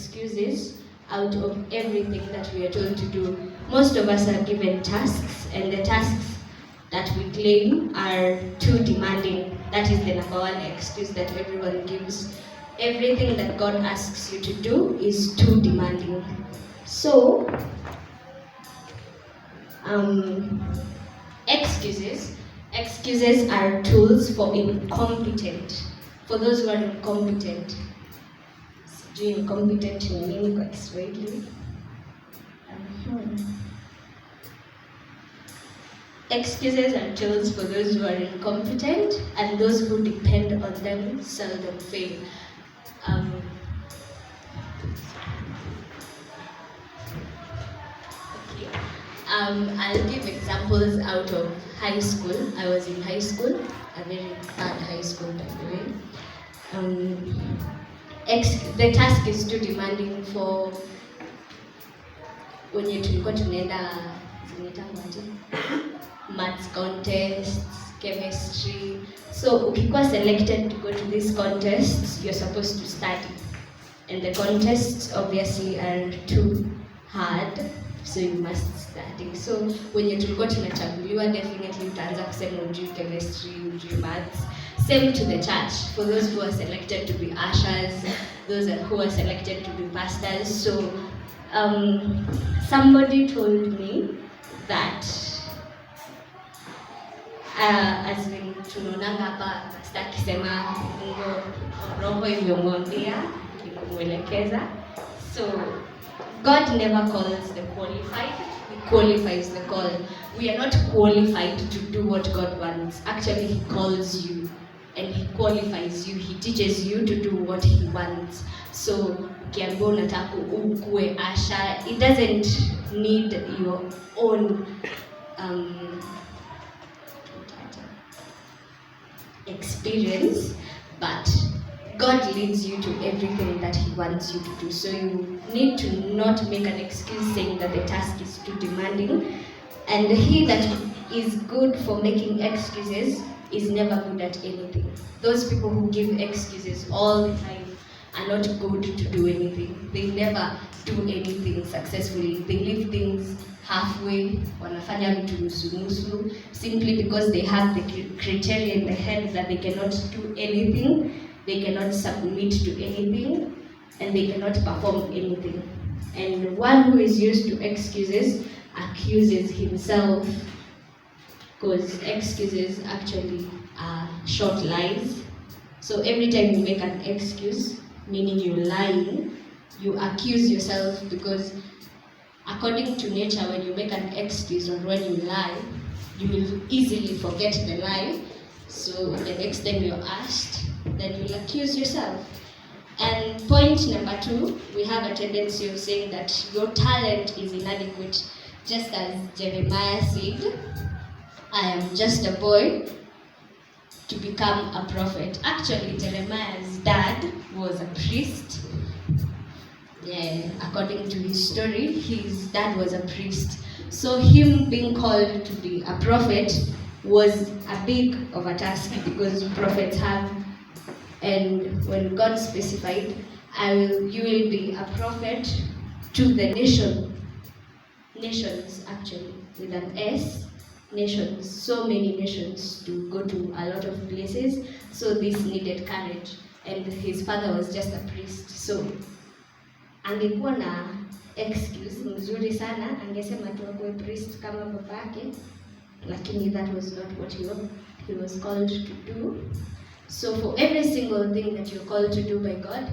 excuses out of everything that we are told to do. Most of us are given tasks, and the tasks that we claim are too demanding. That is the number one excuse that everyone gives. Everything that God asks you to do is too demanding. So, excuses are tools for incompetent. For those who are incompetent. Sijui incompetent ni nini kwa Kiswahili? Excuses are tools for those who are incompetent, and those who depend on them seldom fail. I'll give examples out of high school. I was in high school, a very bad high school by the way. The task is too demanding for when you tulikuwa tunaenda maths contests, chemistry. So ukikuwa selected to go to these contests, you're supposed to study. And the contests obviously are too hard, so you must study. So when you tulikuwa tunachaguliwa, definitely utaanza kusema ujui chemistry, ujui maths. Same to the church, for those who are selected to be ushers, those who are selected to be pastors. So somebody told me that as in tunaonanga hapa pastor akisema Mungu roho imemwambia ikumwelekeza. So God never calls the qualified, He qualifies the call. We are not qualified to do what God wants. Actually, He calls you and He qualifies you. He teaches you to do what He wants. So ukiambiwa unataka ukue asha, it doesn't need your own experience, but God leads you to everything that He wants you to do. So you need to not make an excuse saying that the task is too demanding. And he that is good for making excuses is never good at anything. Those people who give excuses all the time are not good to do anything. They never do anything successfully. They leave things halfway, wanafanya vitu nusu, simply because they have the criteria in the head that they cannot do anything, they cannot submit to anything, and they cannot perform anything. And one who is used to excuses accuses himself, because excuses actually are short lies. So every time you make an excuse, meaning you're lying, you accuse yourself, because according to nature, when you make an excuse or when you lie, you will easily forget the lie. So the next time you're asked, then you'll accuse yourself. And point number 2, we have a tendency of saying that your talent is inadequate. Just as Jeremiah said, I am just a boy to become a prophet. Actually, Jeremiah's dad was a priest. Yeah, according to his story, his dad was a priest. So him being called to be a prophet was a big of a task, because prophets have, and when God specified, you will be a prophet to the nations actually, with an S, nations, so many nations, to go to a lot of places. So this needed courage, and his father was just a priest. So angekuwa na excuse mzuri sana, angesema tu akuwe priest kama babake, lakini that was not what he was called to do. So for every single thing that you're called to do by God,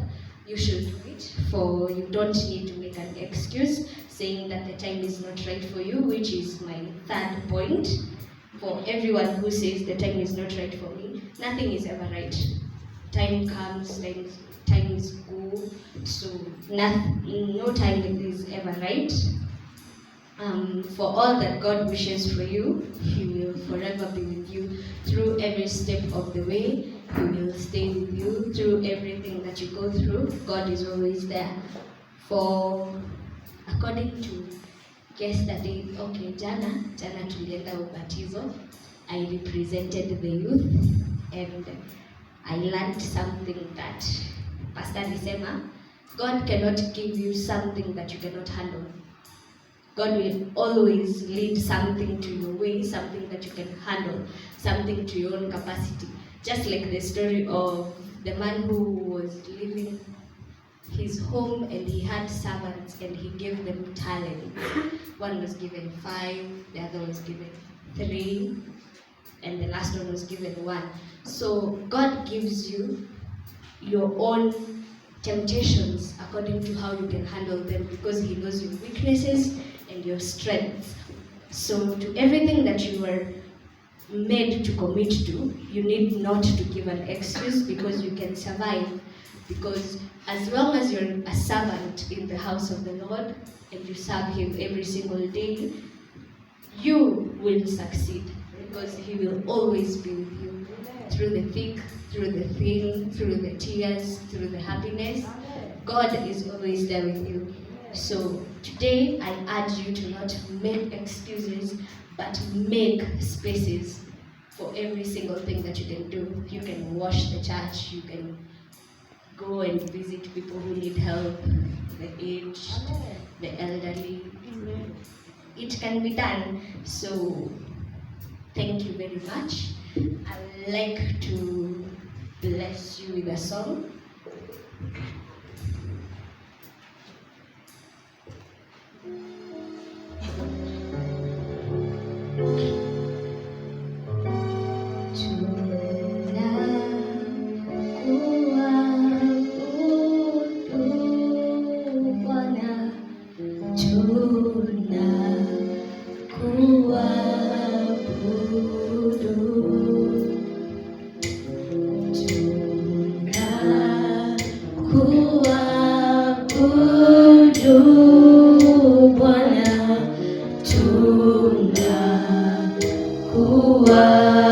you should do it. For you don't need to make an excuse saying that the time is not right for you, which is my third point. For everyone who says the time is not right for me, nothing is ever right. Time comes, times go, so no time is ever right. For all that God wishes for you, He will forever be with you through every step of the way. He will stay with you through everything that you go through. God is always there. For according to yesterday, okay, jana tulienda ubatizo, I represented the youth, and I learned something that Pastor alisema, God cannot give you something that you cannot handle. God will always lead something to your way, something that you can handle, something to your own capacity. Just like the story of the man who was living his home and he had servants and he gave them talents. One was given 5, the other was given 3, and the last one was given 1. So God gives you your own temptations according to how you can handle them, because he knows your weaknesses and your strengths. So to everything that you were made to commit to, you need not to give an excuse, because you can survive. Because as long as you're a servant in the house of the Lord and you serve him every single day, you will succeed, because he will always be with you through the thick, through the thin, through the tears, through the happiness. God is always there with you. So today I urge you to not make excuses, but make spaces for every single thing that you can do. You can wash the church, you can go and visit people who need help, the aged, the elderly. It can be done. So thank you very much. I would like to bless you with a song. Kuabudu